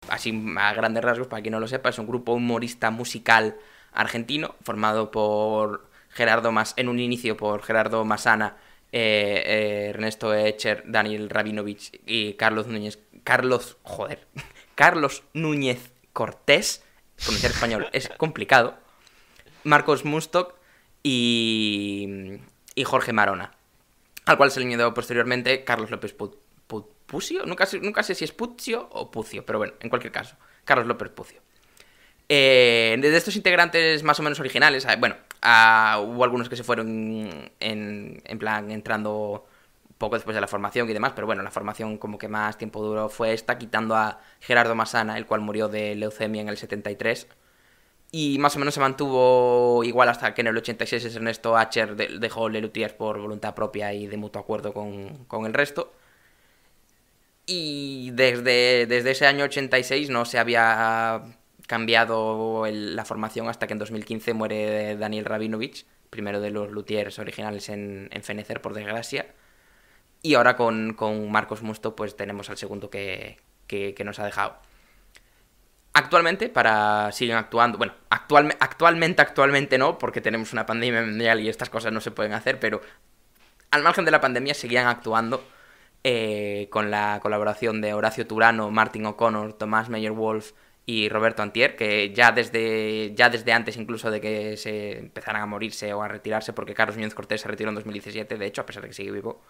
así a grandes rasgos, para quien no lo sepa, es un grupo humorista musical argentino, formado por en un inicio por Gerardo Massana, Ernesto Echer, Daniel Rabinovich y Carlos Núñez Cortés. Pronunciar español es complicado. Marcos Mustok y Jorge Marona, al cual se le añadió posteriormente Carlos López Pucio. Nunca sé si es Pucio o Pucio, pero bueno, en cualquier caso, Carlos López Pucio. De estos integrantes más o menos originales, bueno, hubo algunos que se fueron en plan entrando poco después de la formación y demás, pero bueno, la formación como que más tiempo duró fue esta, quitando a Gerardo Massana, el cual murió de leucemia en el 73. Y más o menos se mantuvo igual hasta que en el 86 Ernesto Acher dejó Lelutiers por voluntad propia y de mutuo acuerdo con el resto. Y desde ese año 86 no se había cambiado la formación hasta que en 2015 muere Daniel Rabinovich, primero de los luthiers originales en fenecer, por desgracia. Y ahora con Marcos Musto pues tenemos al segundo que nos ha dejado. Actualmente siguen actuando, bueno, actualmente no, porque tenemos una pandemia mundial y estas cosas no se pueden hacer, pero al margen de la pandemia seguían actuando con la colaboración de Horacio Turano, Martin O'Connor, Tomás Meyer-Wolf y Roberto Antier, que ya desde antes incluso de que se empezaran a morirse o a retirarse, porque Carlos Núñez Cortés se retiró en 2017, de hecho, a pesar de que sigue vivo,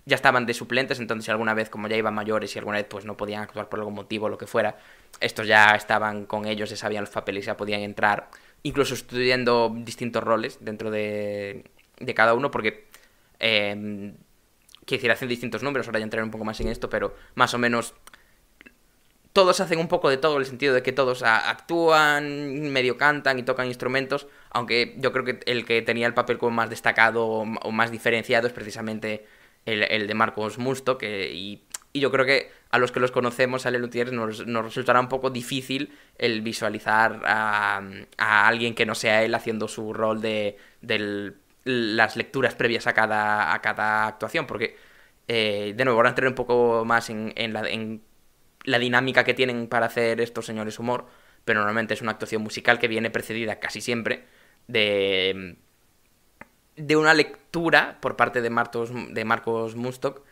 ya estaban de suplentes, entonces si alguna vez, como ya iban mayores y alguna vez pues no podían actuar por algún motivo o lo que fuera, estos ya estaban con ellos, ya sabían los papeles, ya podían entrar, incluso estudiando distintos roles dentro de cada uno, porque quiero decir, hacen distintos números, ahora ya entraré un poco más en esto, pero más o menos todos hacen un poco de todo, en el sentido de que todos actúan, medio cantan y tocan instrumentos, aunque yo creo que el que tenía el papel como más destacado o más diferenciado es precisamente el de Marcos Musto, y yo creo que a los que los conocemos, a Lelutiers, nos resultará un poco difícil el visualizar a alguien que no sea él haciendo su rol de las lecturas previas a cada actuación, porque, de nuevo, ahora entraré un poco más en la dinámica que tienen para hacer estos señores humor, pero normalmente es una actuación musical que viene precedida casi siempre de una lectura por parte de Marcos Mustok,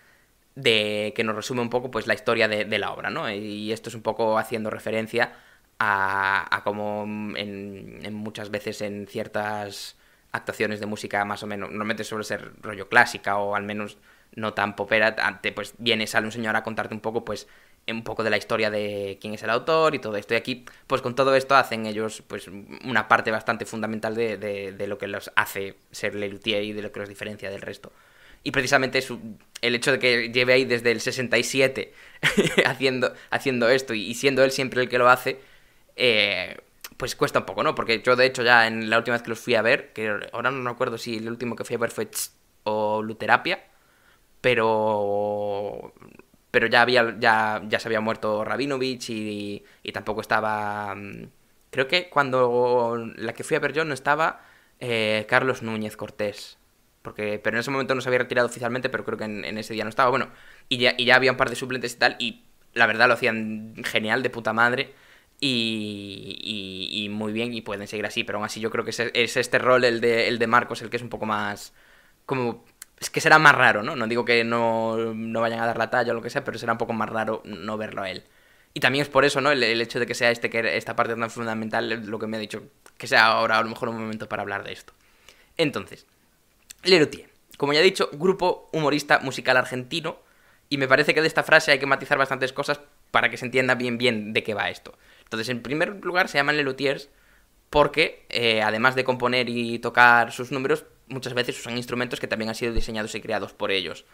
que nos resume un poco pues la historia de la obra, ¿no? Y esto es un poco haciendo referencia a como en muchas veces en ciertas actuaciones de música más o menos, normalmente suele ser rollo clásica o al menos no tan popera, pues sale un señor a contarte un poco de la historia de quién es el autor y todo esto. Y aquí, pues con todo esto hacen ellos pues una parte bastante fundamental de lo que los hace ser Lelutier y de lo que los diferencia del resto. Y precisamente el hecho de que lleve ahí desde el 67 haciendo esto y siendo él siempre el que lo hace, pues cuesta un poco, ¿no? Porque yo, de hecho, ya en la última vez que los fui a ver, que ahora no me acuerdo si el último que fui a ver fue o Luterapia, pero ya se había muerto Rabinovich y tampoco estaba... Creo que cuando la que fui a ver yo no estaba Carlos Núñez Cortés, pero en ese momento no se había retirado oficialmente, pero creo que en ese día no estaba. Bueno, y ya había un par de suplentes y tal, y la verdad lo hacían genial, de puta madre, y muy bien, y pueden seguir así, pero aún así yo creo que es este rol, el de Marcos, el que es un poco más... como... Es que será más raro, ¿no? No digo que no vayan a dar la talla o lo que sea, pero será un poco más raro no verlo a él. Y también es por eso, ¿no? El hecho de que sea esta parte tan fundamental, lo que me ha dicho, que sea ahora a lo mejor un momento para hablar de esto. Entonces, Lelutier, como ya he dicho, grupo humorista musical argentino, y me parece que de esta frase hay que matizar bastantes cosas para que se entienda bien de qué va esto. Entonces, en primer lugar, se llaman Lelutiers porque, además de componer y tocar sus números, muchas veces usan instrumentos que también han sido diseñados y creados por ellos.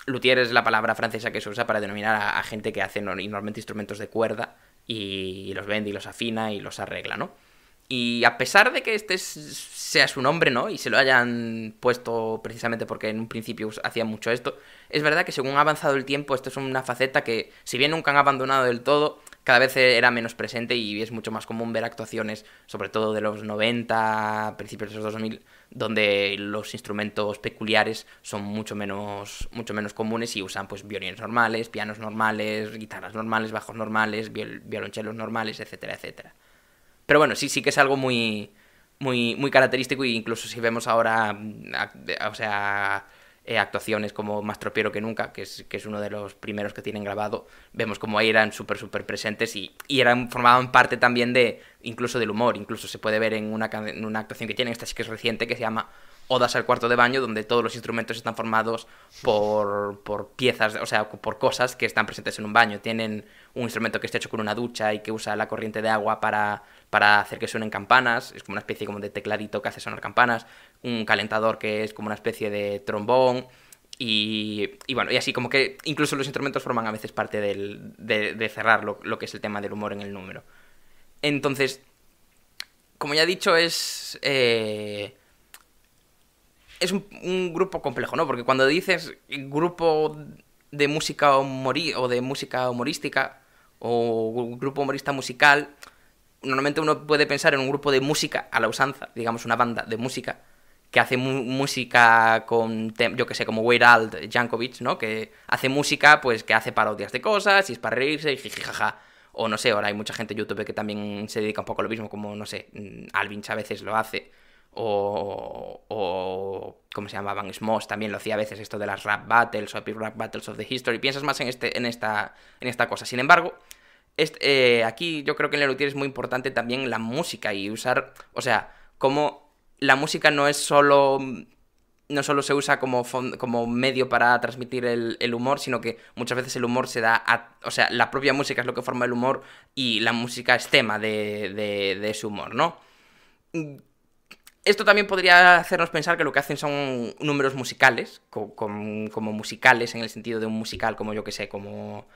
Luthier es la palabra francesa que se usa para denominar a gente que hace normalmente instrumentos de cuerda y los vende y los afina y los arregla, ¿no? Y a pesar de que este sea su nombre, ¿no? Y se lo hayan puesto precisamente porque en un principio hacían mucho esto, es verdad que según ha avanzado el tiempo, esto es una faceta que, si bien nunca han abandonado del todo, cada vez era menos presente y es mucho más común ver actuaciones, sobre todo de los 90, principios de los 2000, donde los instrumentos peculiares son mucho menos comunes y usan pues violines normales, pianos normales, guitarras normales, bajos normales, violonchelos normales, etcétera, etcétera. Pero bueno, sí que es algo muy característico, e incluso si vemos ahora, o sea, actuaciones como Más tropiero que nunca, que es uno de los primeros que tienen grabado, vemos como ahí eran súper presentes y formaban parte también incluso del humor. Incluso se puede ver en una actuación que tienen, esta sí que es reciente, que se llama Odas al cuarto de baño, donde todos los instrumentos están formados por piezas, o sea, por cosas que están presentes en un baño. Tienen un instrumento que está hecho con una ducha y que usa la corriente de agua para hacer que suenen campanas, es como una especie como de tecladito que hace sonar campanas, un calentador que es como una especie de trombón, y bueno, y así como que incluso los instrumentos forman a veces parte de cerrar lo que es el tema del humor en el número. Entonces, como ya he dicho, es un grupo complejo, ¿no? Porque cuando dices grupo de música o de música humorística o grupo humorista musical, normalmente uno puede pensar en un grupo de música a la usanza, digamos una banda de música que hace música con, yo que sé, como Weird Al Yankovic, ¿no? Que hace música, pues que hace parodias de cosas y es para reírse y jijijaja. O no sé, ahora hay mucha gente en YouTube que también se dedica un poco a lo mismo, como, no sé, Alvinch a veces lo hace. ¿Cómo se llamaban? Smosh también lo hacía a veces, esto de las rap battles o epic rap battles of the history. Piensas más en esta cosa. Sin embargo, aquí yo creo que en Lelutier es muy importante también la música y usar, o sea, como la música no solo se usa como medio para transmitir el humor, sino que muchas veces el humor se da o sea, la propia música es lo que forma el humor y la música es tema de ese humor, ¿no? Esto también podría hacernos pensar que lo que hacen son números musicales, como musicales en el sentido de un musical, como yo que sé, como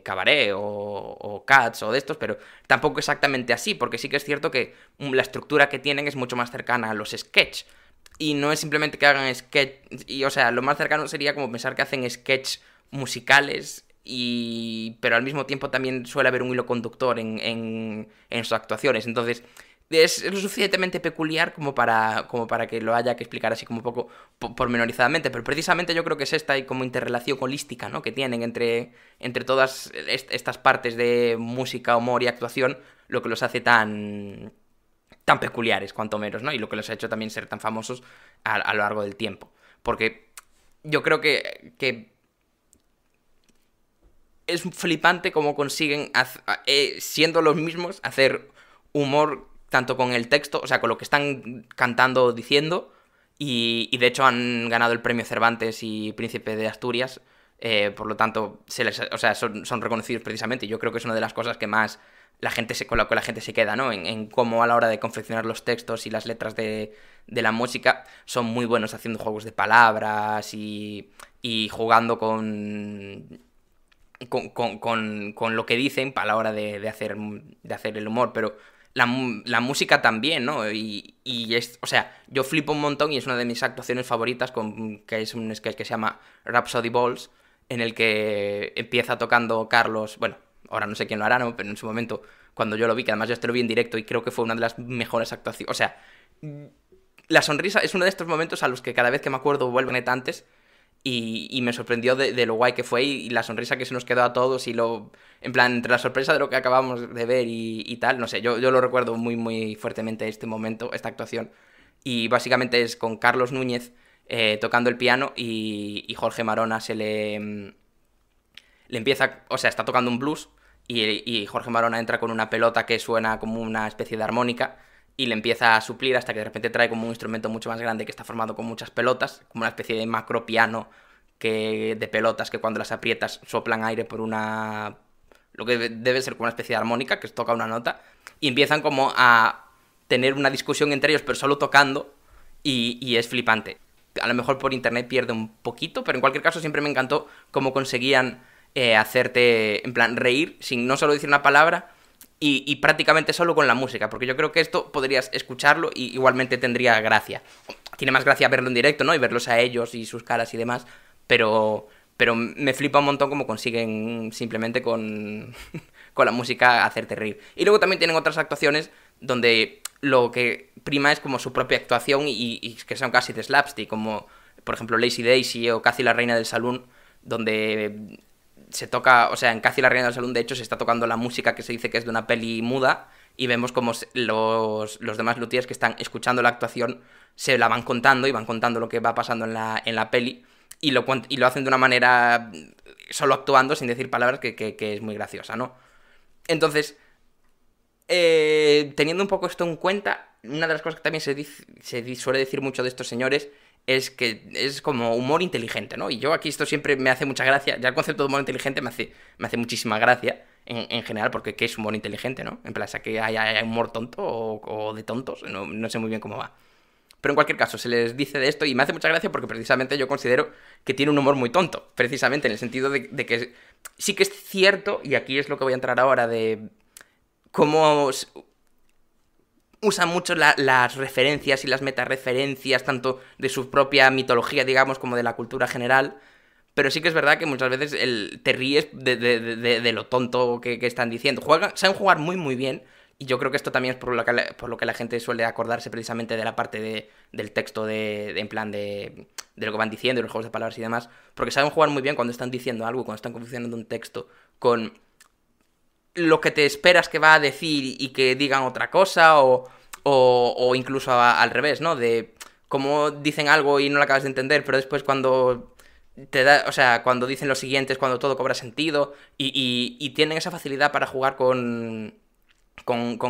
Cabaret o Cats o de estos, pero tampoco exactamente así, porque sí que es cierto que la estructura que tienen es mucho más cercana a los sketch. Y no es simplemente que hagan sketch, o sea, lo más cercano sería como pensar que hacen sketch musicales, pero al mismo tiempo también suele haber un hilo conductor en sus actuaciones. Entonces, es lo suficientemente peculiar como para que lo haya que explicar así como un poco pormenorizadamente, pero precisamente yo creo que es esta y como interrelación holística, ¿no? Que tienen entre todas estas partes de música, humor y actuación, lo que los hace tan peculiares, cuanto menos, ¿no? Y lo que los ha hecho también ser tan famosos a lo largo del tiempo. Porque yo creo que es flipante cómo consiguen, siendo los mismos, hacer humor tanto con el texto, o sea, con lo que están cantando o diciendo, y de hecho han ganado el premio Cervantes y Príncipe de Asturias, por lo tanto, o sea, son reconocidos precisamente, y yo creo que es una de las cosas que más con lo que la gente se queda, ¿no? En cómo a la hora de confeccionar los textos y las letras de la música son muy buenos haciendo juegos de palabras y jugando con lo que dicen a la hora de hacer el humor, pero la música también, ¿no? O sea, yo flipo un montón y es una de mis actuaciones favoritas, que es un sketch que se llama Rhapsody Balls, en el que empieza tocando Carlos, bueno, ahora no sé quién lo hará, ¿no? Pero en su momento, cuando yo lo vi, que además yo este lo vi en directo y creo que fue una de las mejores actuaciones, o sea, la sonrisa es uno de estos momentos a los que cada vez que me acuerdo vuelven antes. Y me sorprendió de lo guay que fue y la sonrisa que se nos quedó a todos en plan, entre la sorpresa de lo que acabamos de ver y tal, no sé, yo lo recuerdo muy fuertemente este momento, esta actuación. Y básicamente es con Carlos Núñez tocando el piano y Jorge Marona le empieza, o sea, está tocando un blues y Jorge Marona entra con una pelota que suena como una especie de armónica y le empieza a suplir hasta que de repente trae como un instrumento mucho más grande que está formado con muchas pelotas, como una especie de macro piano de pelotas que cuando las aprietas soplan aire por lo que debe ser como una especie de armónica que toca una nota, y empiezan como a tener una discusión entre ellos pero solo tocando y es flipante. A lo mejor por internet pierde un poquito, pero en cualquier caso siempre me encantó cómo conseguían hacerte, en plan, reír sin no solo decir una palabra, y prácticamente solo con la música, porque yo creo que esto podrías escucharlo y igualmente tendría gracia. Tiene más gracia verlo en directo, ¿no? Y verlos a ellos y sus caras y demás, pero me flipa un montón cómo consiguen simplemente con la música hacerte reír. Y luego también tienen otras actuaciones donde lo que prima es como su propia actuación y que son casi de slapstick, como por ejemplo Lazy Daisy o Cathy la Reina del Salón, donde se toca, o sea, en Cathy la Reina del Salón de hecho se está tocando la música que se dice que es de una peli muda y vemos como los demás luthiers que están escuchando la actuación se la van contando y van contando lo que va pasando en la peli y lo hacen de una manera solo actuando sin decir palabras que es muy graciosa, ¿no? Entonces, teniendo un poco esto en cuenta, una de las cosas que también suele decir mucho de estos señores es que es como humor inteligente, ¿no? Y yo aquí esto siempre me hace mucha gracia. Ya el concepto de humor inteligente me hace muchísima gracia en general, porque ¿qué es humor inteligente, no? En plan, o sea, que hay humor tonto o de tontos, no sé muy bien cómo va. Pero en cualquier caso, se les dice de esto y me hace mucha gracia porque precisamente yo considero que tiene un humor muy tonto. Precisamente en el sentido de que sí que es cierto, y aquí es lo que voy a entrar ahora, de cómo usan mucho las referencias y las metareferencias, tanto de su propia mitología, digamos, como de la cultura general. Pero sí que es verdad que muchas veces te ríes de lo tonto que están diciendo. Saben jugar muy, muy bien. Y yo creo que esto también es por lo que la gente suele acordarse precisamente de la parte del texto, en plan de lo que van diciendo, y los juegos de palabras y demás. Porque saben jugar muy bien cuando están diciendo algo, cuando están confeccionando un texto, con lo que te esperas que va a decir y que digan otra cosa, o incluso al revés, ¿no? De cómo dicen algo y no lo acabas de entender, pero después cuando o sea, cuando dicen lo siguiente es cuando todo cobra sentido, y tienen esa facilidad para jugar con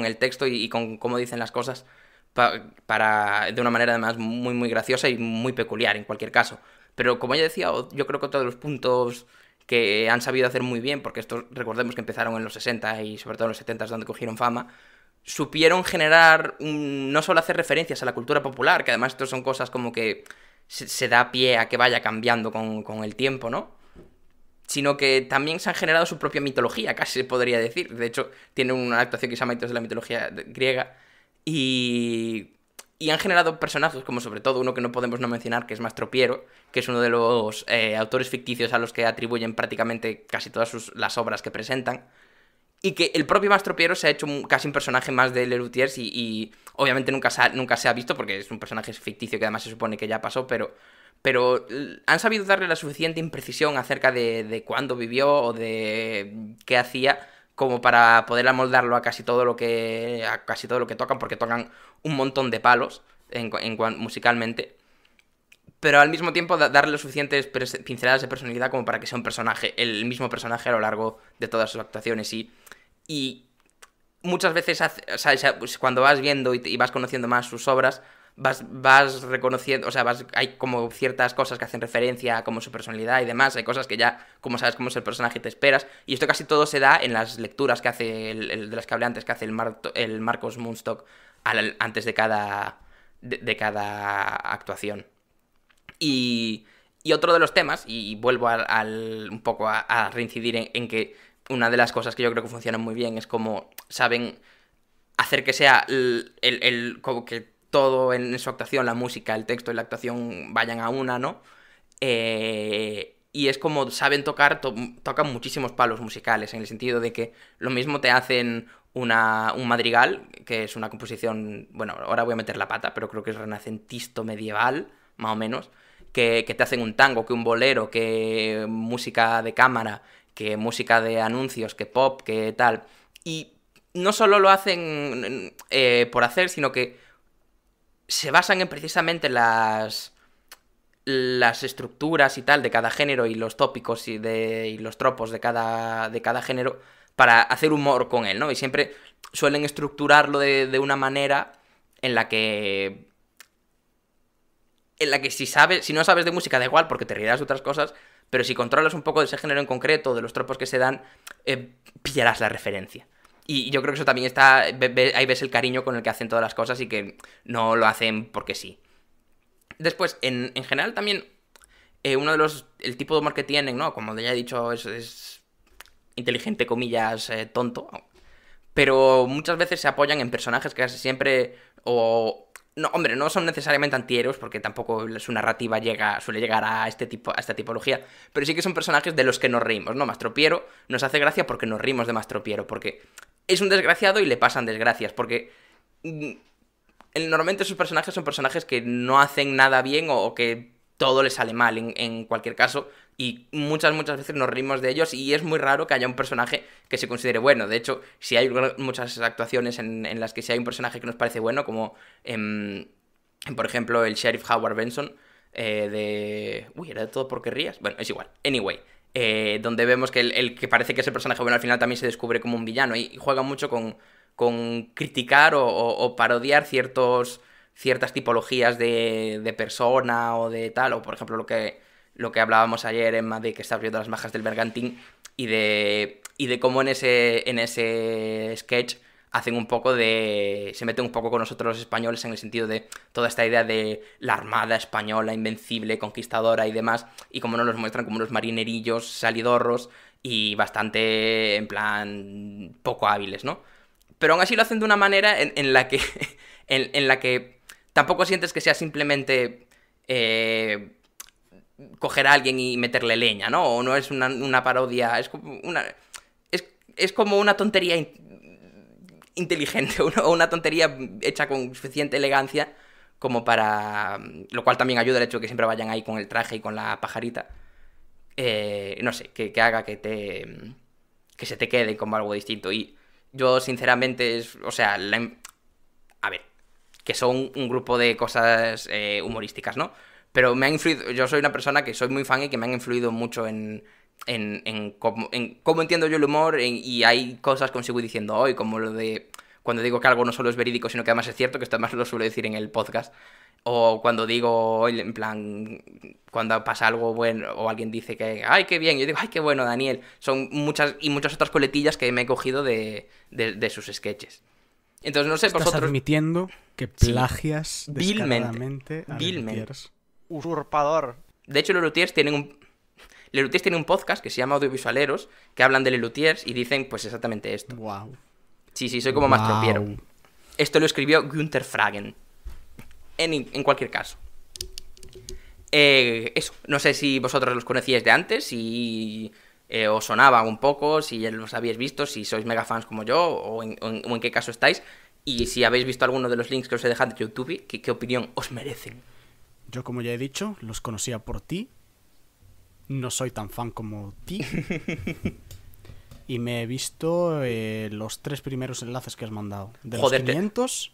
el texto y con cómo dicen las cosas de una manera además muy muy graciosa y muy peculiar en cualquier caso. Pero como ya decía, yo creo que todos los puntos que han sabido hacer muy bien, porque estos recordemos que empezaron en los 60 y sobre todo en los 70 es donde cogieron fama, supieron generar, no solo hacer referencias a la cultura popular, que además esto son cosas como que se da pie a que vaya cambiando con el tiempo, ¿no? Sino que también se han generado su propia mitología, casi se podría decir. De hecho, tiene una adaptación que se llama Mitos de la mitología griega. Y han generado personajes, como sobre todo uno que no podemos no mencionar, que es Mastro Piero, que es uno de los autores ficticios a los que atribuyen prácticamente casi todas las obras que presentan. Y que el propio Mastro Piero se ha hecho casi un personaje más de Lelutiers y obviamente nunca se ha visto porque es un personaje ficticio que además se supone que ya pasó, pero han sabido darle la suficiente imprecisión acerca de cuándo vivió o de qué hacía como para poder amoldarlo a casi todo lo que tocan, porque tocan un montón de palos musicalmente, pero al mismo tiempo darle las suficientes pinceladas de personalidad como para que sea un personaje, el mismo personaje a lo largo de todas sus actuaciones. Y muchas veces, o sea, pues cuando vas viendo y vas conociendo más sus obras, vas reconociendo, o sea, hay como ciertas cosas que hacen referencia a como su personalidad y demás, hay cosas que ya, como sabes cómo es el personaje, te esperas, y esto casi todo se da en las lecturas que hace, de las que hablé antes, que hace el Marcos Munstock antes de cada actuación. Y otro de los temas, y vuelvo un poco a reincidir en que una de las cosas que yo creo que funcionan muy bien es como saben hacer que sea como que todo en su actuación, la música, el texto y la actuación vayan a una, ¿no? Y es como saben tocan muchísimos palos musicales, en el sentido de que lo mismo te hacen un madrigal, que es una composición, bueno, ahora voy a meter la pata, pero creo que es renacentista medieval, más o menos, que te hacen un tango, que un bolero, que música de cámara, que música de anuncios, que pop, que tal. Y no solo lo hacen por hacer, sino que se basan en precisamente las estructuras y tal de cada género y los tópicos y los tropos de cada género para hacer humor con él, ¿no? Y siempre suelen estructurarlo de una manera en la que si no sabes de música da igual porque te reirás de otras cosas, pero si controlas un poco de ese género en concreto, de los tropos que se dan, pillarás la referencia. Y yo creo que eso también está, ahí ves el cariño con el que hacen todas las cosas y que no lo hacen porque sí. Después, en general también, el tipo de humor que tienen, ¿no? Como ya he dicho, es inteligente, comillas, tonto, pero muchas veces se apoyan en personajes que casi siempre o No, hombre, no son necesariamente antihéroes, porque tampoco su narrativa suele llegar a a esta tipología, pero sí que son personajes de los que nos reímos, ¿no? Mastropiero nos hace gracia porque nos reímos de Mastropiero, porque es un desgraciado y le pasan desgracias, porque normalmente esos personajes son personajes que no hacen nada bien o que todo les sale mal en cualquier caso, y muchas veces nos reímos de ellos, y es muy raro que haya un personaje que se considere bueno. De hecho, si hay muchas actuaciones en las que si hay un personaje que nos parece bueno, como por ejemplo el Sheriff Howard Benson Uy, ¿era de todo porque rías? Bueno, es igual. Anyway, donde vemos que el que parece que es el personaje bueno al final también se descubre como un villano, y juega mucho con criticar o parodiar ciertas tipologías de persona o de tal, o por ejemplo lo que hablábamos ayer, Emma, de que estás viendo las majas del Bergantín, y de cómo en ese sketch hacen un poco se meten un poco con nosotros los españoles, en el sentido de toda esta idea de la armada española invencible, conquistadora y demás, y cómo nos los muestran como unos marinerillos salidorros y bastante, en plan, poco hábiles, ¿no? Pero aún así lo hacen de una manera en la que en la que tampoco sientes que sea simplemente coger a alguien y meterle leña, ¿no? O no es una parodia, es como una tontería inteligente, o una tontería hecha con suficiente elegancia como para... Lo cual también ayuda el hecho de que siempre vayan ahí con el traje y con la pajarita. No sé, que haga que se te quede como algo distinto. Y yo, sinceramente, o sea, a ver, que son un grupo de cosas humorísticas, ¿no? Pero me ha influido, yo soy una persona que soy muy fan y que me han influido mucho en cómo entiendo yo el humor, y hay cosas que sigo diciendo hoy, como lo de cuando digo que algo no solo es verídico, sino que además es cierto, que esto además lo suelo decir en el podcast, o cuando digo, en plan, cuando pasa algo bueno, o alguien dice que, ¡ay, qué bien! Yo digo, ¡ay, qué bueno, Daniel! Son muchas otras coletillas que me he cogido de sus sketches. Entonces, no sé, Estás vosotros... admitiendo que plagias sí, descaradamente a vilmente. Lelutiers. Usurpador. De hecho, los Lelutiers tienen un podcast que se llama Audiovisualeros, que hablan de Lelutiers y dicen pues exactamente esto. Wow. Sí, soy como Mastropiero. Esto lo escribió Günther Fragen. En cualquier caso. Eso, no sé si vosotros los conocíais de antes, si os sonaban un poco, si ya los habéis visto, si sois mega fans como yo, o en qué caso estáis, y si habéis visto alguno de los links que os he dejado de YouTube, ¿qué opinión os merecen? Yo, como ya he dicho, los conocía por ti. No soy tan fan como ti. Y me he visto los 3 primeros enlaces que has mandado. De los 500...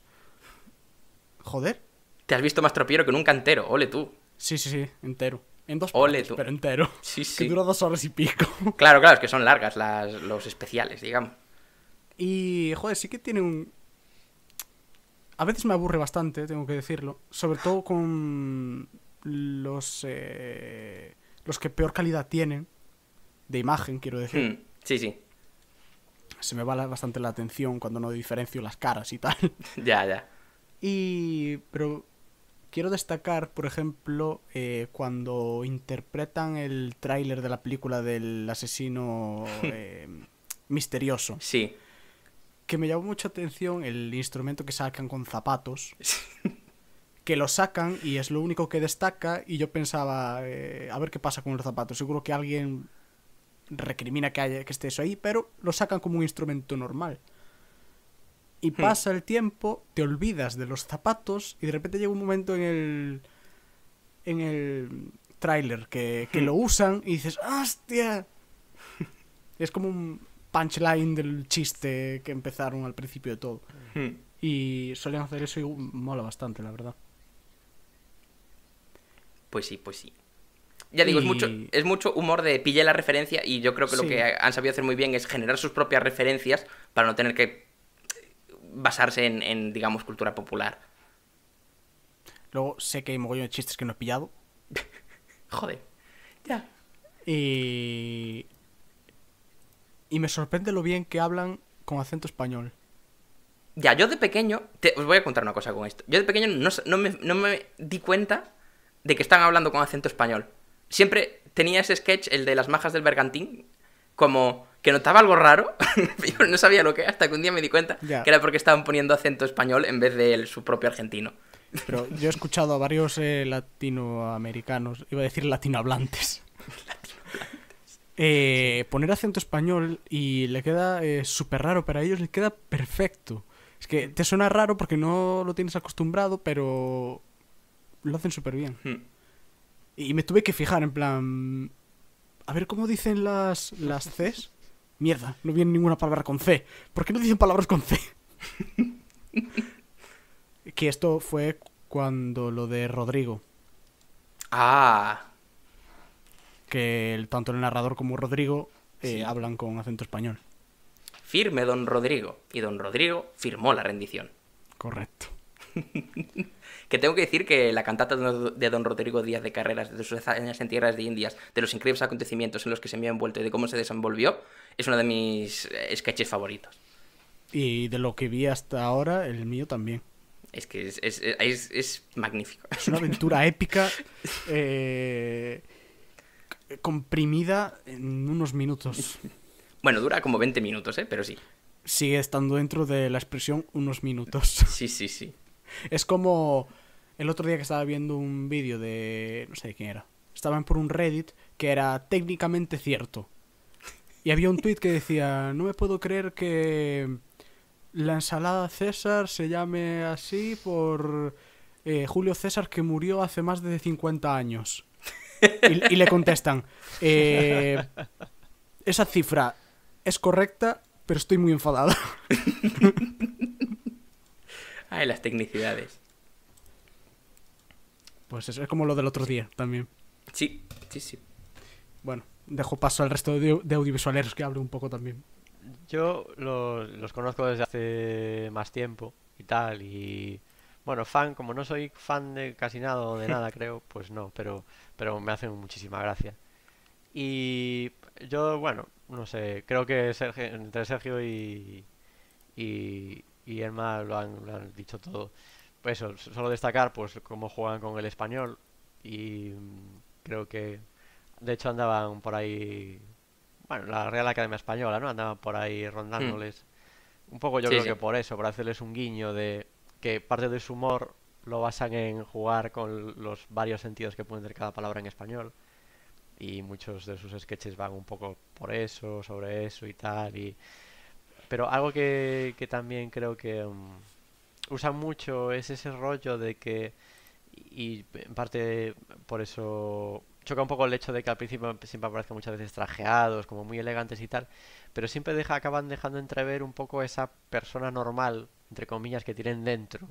Joder. Te has visto Mastropiero que nunca entero, ole tú. Sí, entero. En 2 ole partes, tú. pero entero. Sí. Que dura 2 horas y pico. Claro, es que son largas los especiales, digamos. Y, joder, sí que tiene un... A veces me aburre bastante, tengo que decirlo. Sobre todo con los que peor calidad tienen. De imagen, quiero decir. Sí. Se me va bastante la atención cuando no diferencio las caras y tal. Ya. Pero quiero destacar, por ejemplo, cuando interpretan el tráiler de la película del asesino misterioso. Sí. Que me llamó mucha atención el instrumento que sacan con zapatos. Que lo sacan y es lo único que destaca. Y yo pensaba, a ver qué pasa con los zapatos. Seguro que alguien recrimina que esté eso ahí, pero lo sacan como un instrumento normal. Y pasa el tiempo, te olvidas de los zapatos y de repente llega un momento en el tráiler que lo usan y dices, ¡hostia! Es como un punchline del chiste que empezaron al principio de todo. Y suelen hacer eso y mola bastante, la verdad. Pues sí. Ya digo, es mucho humor de pillé la referencia, y yo creo que lo que han sabido hacer muy bien es generar sus propias referencias para no tener que basarse en digamos, cultura popular. Luego sé que hay mogollón de chistes que no he pillado. Joder. Ya. Y me sorprende lo bien que hablan con acento español. Ya, yo de pequeño... os voy a contar una cosa con esto. Yo de pequeño no me di cuenta de que están hablando con acento español. Siempre tenía ese sketch, el de las majas del Bergantín, como que notaba algo raro. Yo no sabía lo que era, hasta que un día me di cuenta que era porque estaban poniendo acento español en vez de su propio argentino. Pero yo he escuchado a varios latinoamericanos, iba a decir latinohablantes, poner acento español y le queda súper raro, pero a ellos le queda perfecto. Es que te suena raro porque no lo tienes acostumbrado, pero lo hacen súper bien. Y me tuve que fijar en plan... A ver cómo dicen las Cs. Mierda, no viene ninguna palabra con C. ¿Por qué no dicen palabras con C? Que esto fue cuando lo de Rodrigo. Ah, Que tanto el narrador como Rodrigo sí. hablan con acento español. Firme don Rodrigo. Y don Rodrigo firmó la rendición. Correcto. Que tengo que decir que la cantata de don Rodrigo Díaz de Carreras, de sus hazañas en tierras de Indias, de los increíbles acontecimientos en los que se me ha envuelto y de cómo se desenvolvió, es uno de mis sketches favoritos. Y de lo que vi hasta ahora, el mío también. Es que es magnífico. Es una aventura épica comprimida en unos minutos. Bueno, dura como 20 minutos, pero sí. Sigue estando dentro de la expresión unos minutos. Sí, sí, sí. Es como el otro día que estaba viendo un vídeo de... no sé de quién era. Estaban por un Reddit que era técnicamente cierto. Y había un tweet que decía: no me puedo creer que la ensalada César se llame así por Julio César, que murió hace más de 50 años. Y le contestan: esa cifra es correcta, pero estoy muy enfadada. Ay, las tecnicidades. Pues eso es como lo del otro día también. Sí, sí, sí. Bueno, dejo paso al resto de audiovisualeros que hable un poco también. Yo los conozco desde hace más tiempo y tal, y bueno, como no soy fan de casi nada o de nada, creo, pues no, pero me hacen muchísima gracia. Y yo, bueno, no sé, creo que entre Sergio y Emma lo han dicho todo. Pues eso, solo destacar pues cómo juegan con el español y creo que de hecho andaban por ahí, bueno, la Real Academia Española, ¿no? Andaban por ahí Mm. rondándoles. Un poco yo Sí, creo sí. que por eso, por hacerles un guiño de que parte de su humor lo basan en jugar con los varios sentidos que puede tener cada palabra en español. Y muchos de sus sketches van un poco por eso, sobre eso y tal. Pero algo que también creo que usan mucho es ese rollo de que, y en parte por eso choca un poco el hecho de que al principio siempre aparezcan muchas veces trajeados, como muy elegantes y tal, pero siempre acaban dejando entrever un poco esa persona normal, entre comillas, que tienen dentro,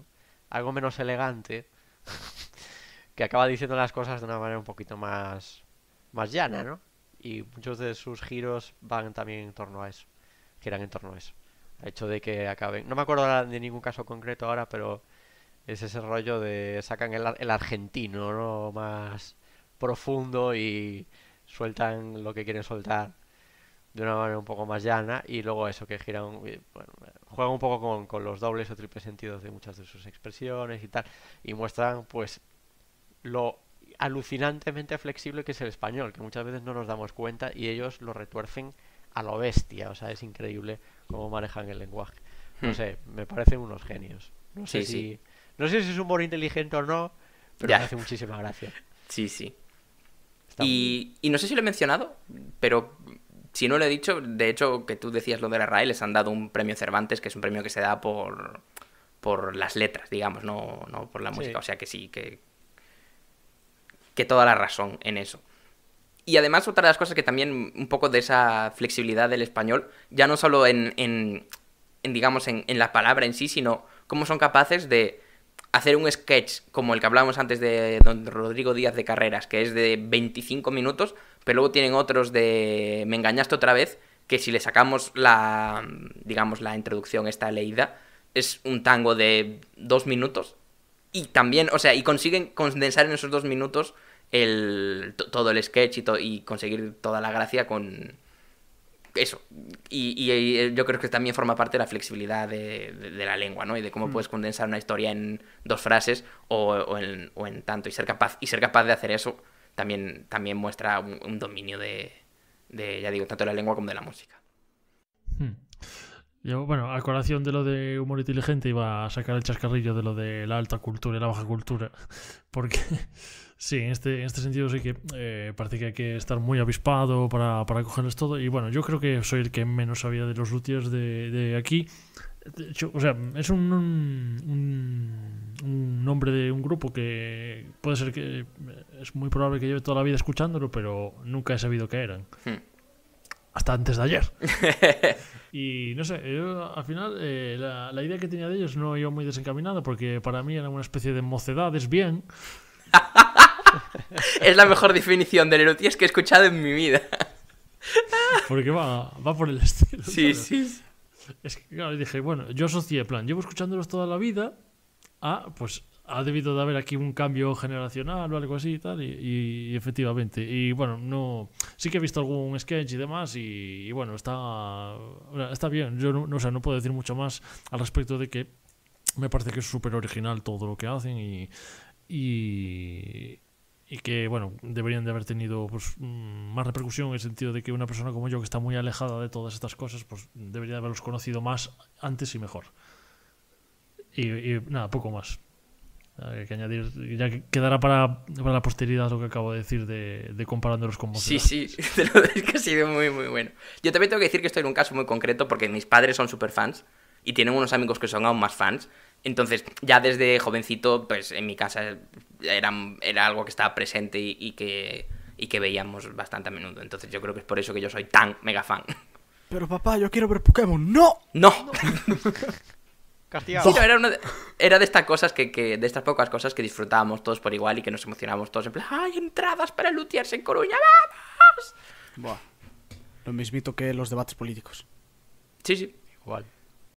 algo menos elegante, que acaba diciendo las cosas de una manera un poquito más llana, ¿no? Y muchos de sus giros van también en torno a eso, giran en torno a eso. El hecho de que acaben... No me acuerdo de ningún caso concreto ahora, pero es ese rollo de sacan el argentino, ¿no? Más profundo y sueltan lo que quieren soltar de una manera un poco más llana y luego eso que giran, bueno, juegan un poco con los dobles o triples sentidos de muchas de sus expresiones y tal y muestran pues lo alucinantemente flexible que es el español, que muchas veces no nos damos cuenta y ellos lo retuercen a lo bestia, o sea, es increíble cómo manejan el lenguaje. No Hmm. sé, me parecen unos genios. No sé Sí, sí. si no sé si es humor inteligente o no, pero me Ya. hace muchísima gracia. Sí, sí. Está muy bien. Y no sé si lo he mencionado, pero si no lo he dicho, de hecho, que tú decías lo de la RAE, les han dado un premio Cervantes, que es un premio que se da por las letras, digamos, no por la música. Sí. O sea que sí, que toda la razón en eso. Y además, otra de las cosas que también, un poco de esa flexibilidad del español, ya no solo digamos, en la palabra en sí, sino cómo son capaces de hacer un sketch como el que hablábamos antes de don Rodrigo Díaz de Carreras, que es de 25 minutos, pero luego tienen otros de Me engañaste otra vez, que si le sacamos digamos, la introducción esta leída, es un tango de 2 minutos. Y también, o sea, y consiguen condensar en esos 2 minutos todo el sketch y conseguir toda la gracia con eso. Y yo creo que también forma parte de la flexibilidad de la lengua, ¿no? Y de cómo Mm. puedes condensar una historia en 2 frases o en tanto. Y ser capaz de hacer eso también muestra un dominio ya digo, tanto de la lengua como de la música. Hmm. Yo, bueno, a colación de lo de humor inteligente iba a sacar el chascarrillo de lo de la alta cultura y la baja cultura, porque sí, en este sentido sí que parece que hay que estar muy avispado para cogerles todo, y bueno, yo creo que soy el que menos sabía de los luthiers de aquí. De hecho, o sea, es un nombre de un grupo que puede ser que es muy probable que lleve toda la vida escuchándolo, pero nunca he sabido qué eran. Hasta antes de ayer. Y no sé, yo, al final la idea que tenía de ellos no iba muy desencaminada, porque para mí eran una especie de mocedades bien. Es la mejor definición de luthiers que he escuchado en mi vida. Porque va por el estilo. Sí, ¿sabes? sí. Es que claro, dije, bueno, yo asocié, en plan, llevo escuchándolos toda la vida pues ha debido de haber aquí un cambio generacional o algo así y tal, y efectivamente. Y bueno, no, sí que he visto algún sketch y demás, y bueno, está bien. Yo no, o sea, no puedo decir mucho más al respecto de que me parece que es súper original todo lo que hacen y que, bueno, deberían de haber tenido pues, más repercusión en el sentido de que una persona como yo, que está muy alejada de todas estas cosas, pues debería de haberlos conocido más antes y mejor. Y nada, poco más. Hay que añadir, ya que quedará para la posteridad lo que acabo de decir de comparándolos con Mocedad. Sí, es que ha sido muy, muy bueno. Yo también tengo que decir que estoy en un caso muy concreto porque mis padres son súper fans y tienen unos amigos que son aún más fans. Entonces, ya desde jovencito, pues en mi casa era algo que estaba presente y que veíamos bastante a menudo. Entonces, yo creo que es por eso que yo soy tan mega fan. Pero papá, yo quiero ver Pokémon. ¡No! ¡No! Castigado. Sí, no, era de estas cosas de estas pocas cosas que disfrutábamos todos por igual y que nos emocionábamos todos en plan, ¡ay, entradas para luthiers en Coruña, vamos! Buah. Lo mismito que los debates políticos. Sí. Igual.